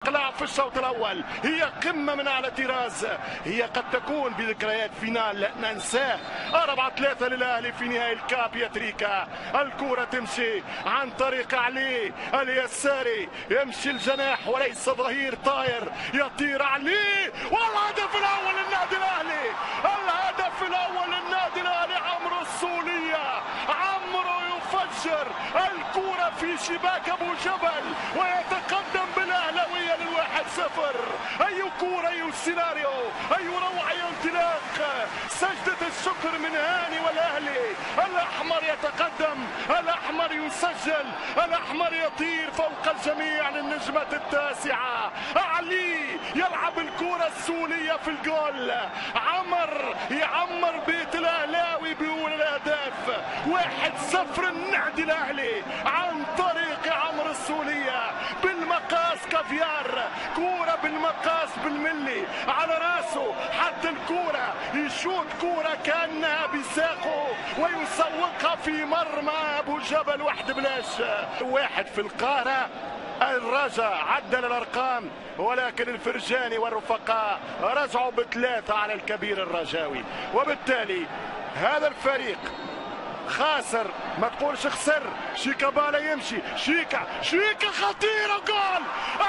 لعب في الشوط الاول هي قمه من اعلى طراز، هي قد تكون بذكريات فينال ننساه. 4-3 للاهلي في نهائي الكاب يا تريكا. الكره تمشي عن طريق علي اليساري، يمشي الجناح وليس ظهير طاير، يطير علي والهدف الاول للنادي الاهلي. الهدف الاول للنادي الاهلي عمرو السوليه، عمرو يفجر الكره في شباك ابو جبل ويتقدم بالاهلاويه لل1-0. اي كوره، اي سيناريو، اي روعه، اي انطلاق. سجده الشكر من هاني والاهلي. الاحمر يتقدم، الاحمر يسجل، الاحمر يطير فوق الجميع للنجمه التاسعه. علي يلعب الكره السوليه في الجول. عمر يعمر بيت الاهلاوي بيقول الاهداف. 1-0 النادي الاهلي عن طريق عمرو السوليه بالمقاس كافيار. كوره بالمقاس بالملي على راسه، حتى الكوره يشوت كوره كانها بساقه ويسوقها في مرمى ابو جبل. واحد بلاش واحد في القاهره. الرجاء عدل الارقام، ولكن الفرجاني والرفقاء رجعوا ب3 على الكبير الرجاوي، وبالتالي هذا الفريق خاسر. ما تقولش خسر. شيكا بالا يمشي، شيكا خطيرة، جول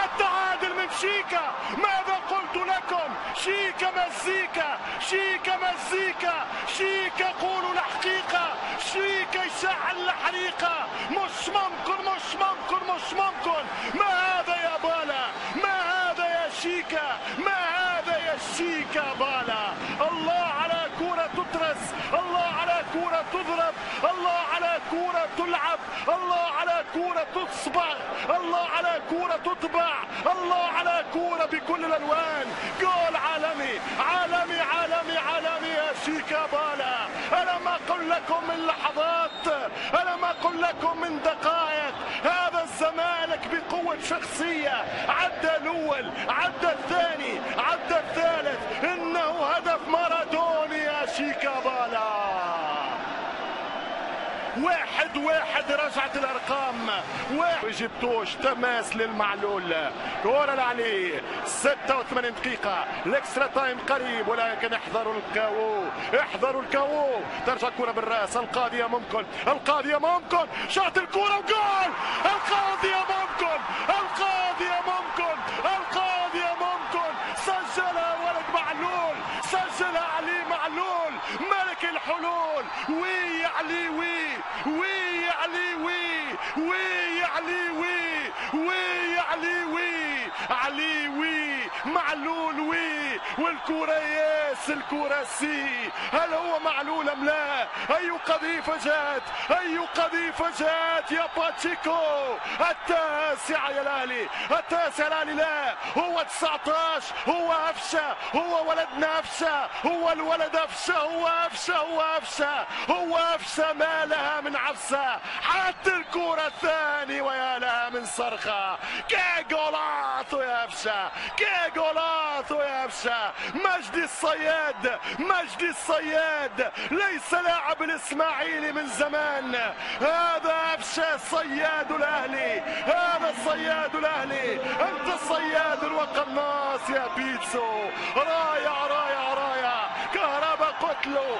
التعادل من شيكا. ماذا قلت لكم؟ شيكا مزيكا، شيكا مزيكا، شيكا قولوا الحقيقة، شيكا يشعل الحريقة. مش ممكن، مش ممكن، مش ممكن. ما هذا يا بالا؟ ما هذا يا شيكا؟ ما هذا يا شيكا بالا؟ الله على كرة تترس، الله على كرة تضرب، الله على كرة تلعب، الله على كرة تصبغ، الله على كرة تطبع، الله على كرة بكل الالوان. جول عالمي عالمي عالمي عالمي يا شيكا بالا. انا ما اقول لكم من لحظات، انا ما اقول لكم من دقائق. هذا الزمالك بقوة شخصية عدى الاول، عدى الثاني، عدى الثالث. انه هدف مارادوني يا شيكا بالا. 1-1 رجعت الارقام. جبتوش تماس للمعلول. كورة لعلي 86 دقيقة، الاكسترا تايم قريب، ولكن احذروا الكاو، احذروا الكاو. ترجع الكورة بالراس. القاضية ممكن، القاضية ممكن، شاط الكورة وجول. القاضية ممكن، القاضية ممكن، القاضية ممكن. سجلها ولد معلول، سجلها علي معلول ملك الحلول. وي علي وي، وي علي وي، وي علي وي، وي علي وي، علي وي، معلول وي. والكرة ياس، الكرة سي. هل هو معلول ام لا؟ اي قذيفة جات، اي قذيفة جات يا باتشيكو. التاسع يا الاهلي، التاسع الاهلي. لا هو 19، هو افشة، هو ولدنا افشة، هو الولد افشة، هو افشة، هو افشة، هو افشة. ما لها من عفسة. حتى الكرة الثاني ويا لها من صرخة. كي جولاتو يا افشة، كي جولاتو يا افشة. مجدي الصياد، مجدي الصياد ليس لاعب الاسماعيلي من زمان. هذا افشة صياد الاهلي، هذا صياد الاهلي. انت صياد وقناص يا بيتسو. رايع رايع رايع. كهربا قتله.